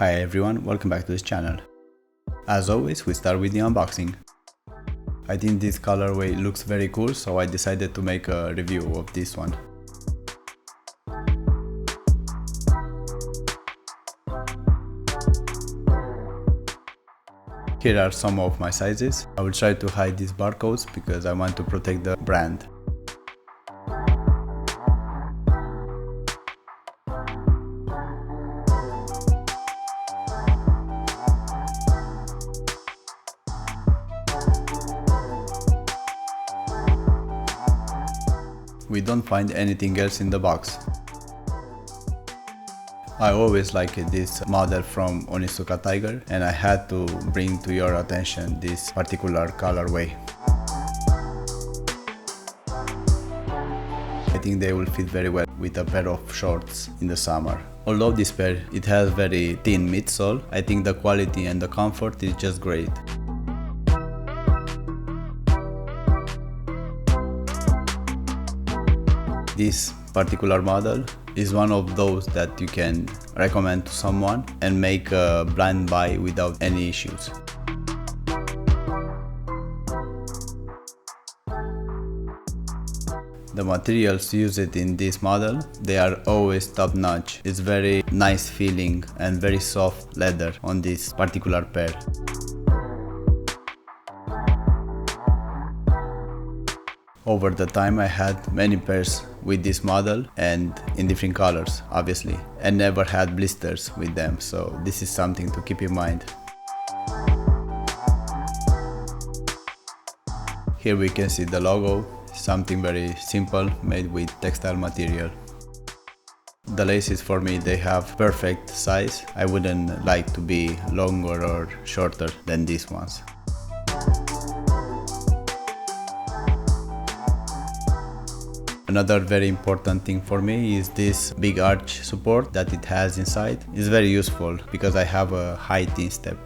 Hi everyone, welcome back to this channel. As always, we start with the unboxing. I think this colorway looks very cool, so I decided to make a review of this one. Here are some of my sizes. I will try to hide these barcodes because I want to protect the brand. We don't find anything else in the box. I always liked this model from Onitsuka Tiger, and I had to bring to your attention this particular colorway. I think they will fit very well with a pair of shorts in the summer. Although this pair, it has very thin midsole, I think the quality and the comfort is just great. This particular model is one of those that you can recommend to someone and make a blind buy without any issues. The materials used in this model, they are always top notch. It's very nice feeling and very soft leather on this particular pair. Over the time I had many pairs with this model and in different colors obviously, and never had blisters with them, so this is something to keep in mind. Here we can see the logo, something very simple made with textile material. The laces for me, they have perfect size. I wouldn't like to be longer or shorter than these ones. Another very important thing for me is this big arch support that it has inside. It's very useful because I have a height instep.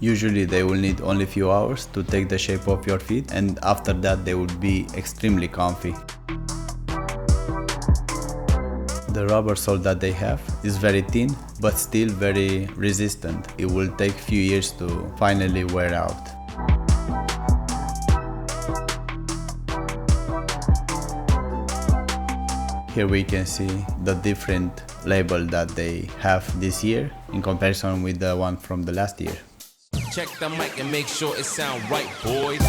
Usually they will need only few hours to take the shape of your feet, and after that they will be extremely comfy. The rubber sole that they have is very thin but still very resistant. It will take few years to finally wear out. Here we can see the different label that they have this year in comparison with the one from the last year. Check the mic and make sure it sound right, boys.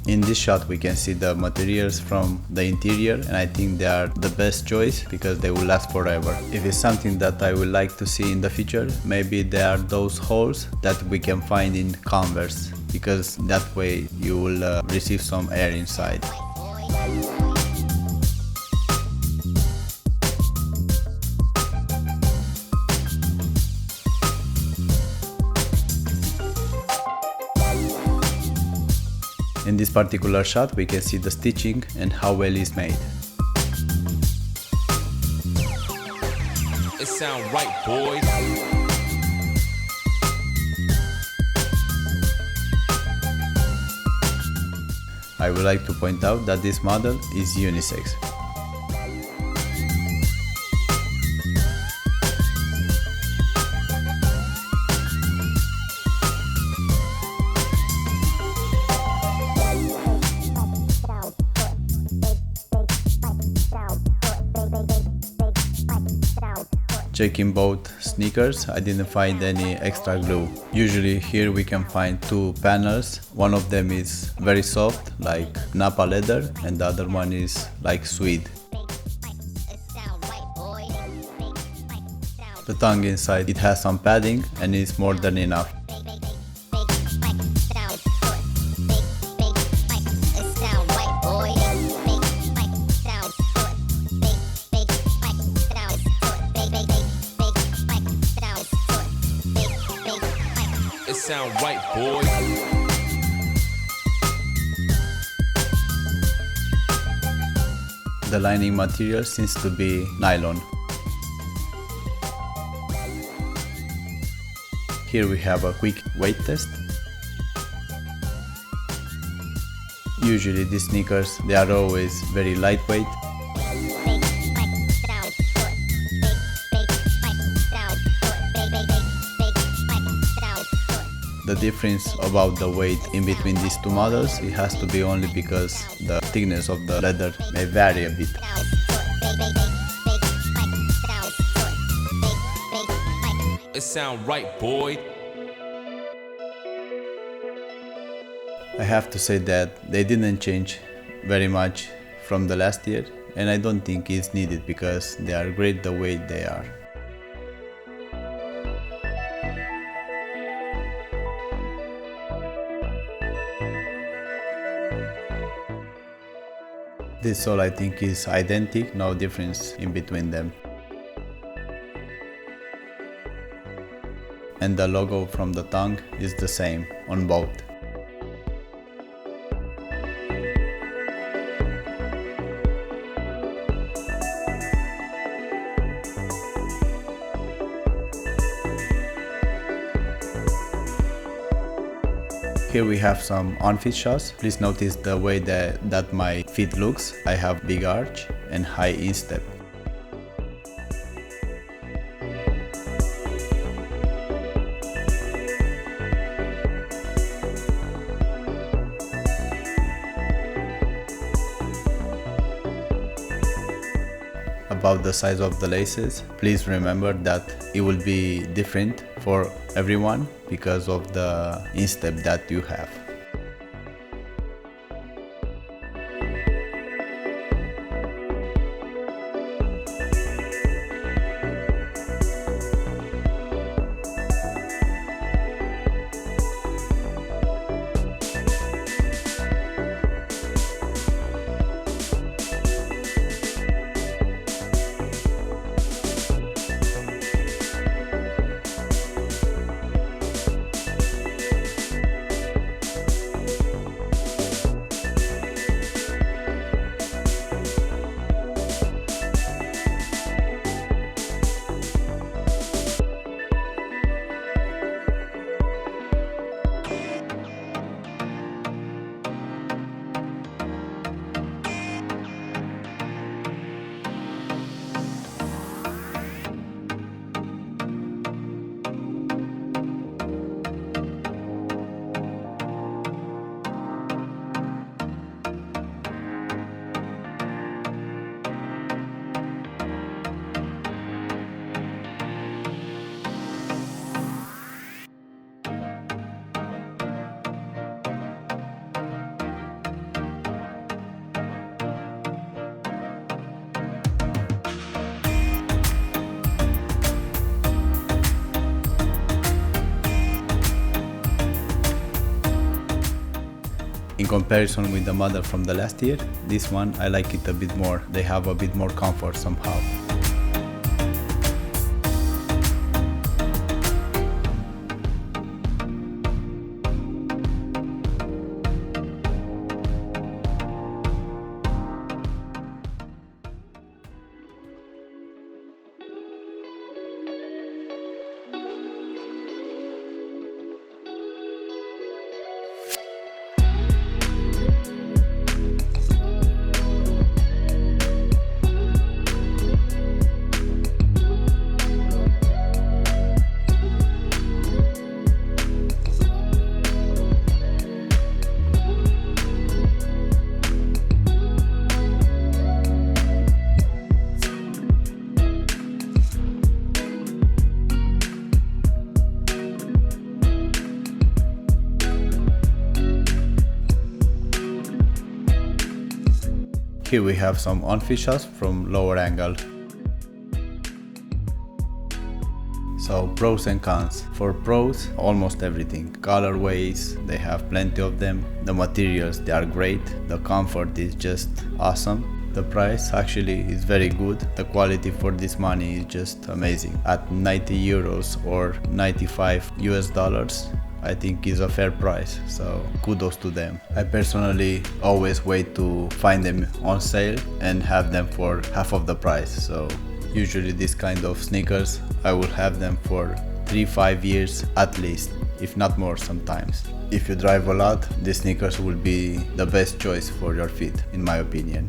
In this shot we can see the materials from the interior, and I think they are the best choice because they will last forever. If it's something that I would like to see in the future, maybe there are those holes that we can find in Converse, because that way you will receive some air inside. In this particular shot we can see the stitching and how well it's made. It sound right, boys. I would like to point out that this model is unisex. Checking both sneakers, I didn't find any extra glue. Usually here we can find two panels. One of them is very soft, like Napa leather, and the other one is like suede. The tongue inside, it has some padding and is more than enough. sound right, boy. The lining material seems to be nylon. Here we have a quick weight test. Usually these sneakers, they are always very lightweight. The difference about the weight in between these two models, it has to be only because the thickness of the leather may vary a bit. It sound right, boy. I have to say that they didn't change very much from the last year, and I don't think it's needed because they are great the way they are. This sole I think is identical, no difference in between them. And the logo from the tongue is the same on both. Here we have some on-feet shots. Please notice the way that my feet looks. I have big arch and high instep. About the size of the laces, please remember that it will be different for everyone because of the instep that you have. In comparison with the model from the last year, this one I like it a bit more. They have a bit more comfort somehow. Here we have some on-feet shots from lower angle. So pros and cons. For pros, almost everything. Colorways, they have plenty of them. The materials, they are great. The comfort is just awesome. The price actually is very good. The quality for this money is just amazing. At 90 euros or 95 US dollars, I think is a fair price, so kudos to them. I personally always wait to find them on sale and have them for half of the price, so usually this kind of sneakers I will have them for 3-5 years at least, if not more sometimes. If you drive a lot, these sneakers will be the best choice for your feet, in my opinion.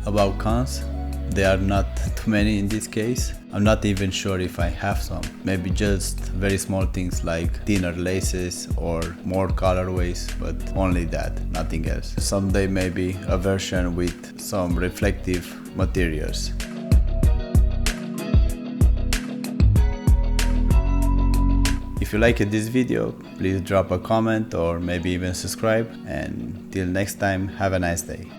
About cons, there are not too many in this case. I'm not even sure if I have some. Maybe just very small things like thinner laces or more colorways, but only that, nothing else. Someday maybe a version with some reflective materials. If you liked this video, please drop a comment or maybe even subscribe, and till next time, have a nice day.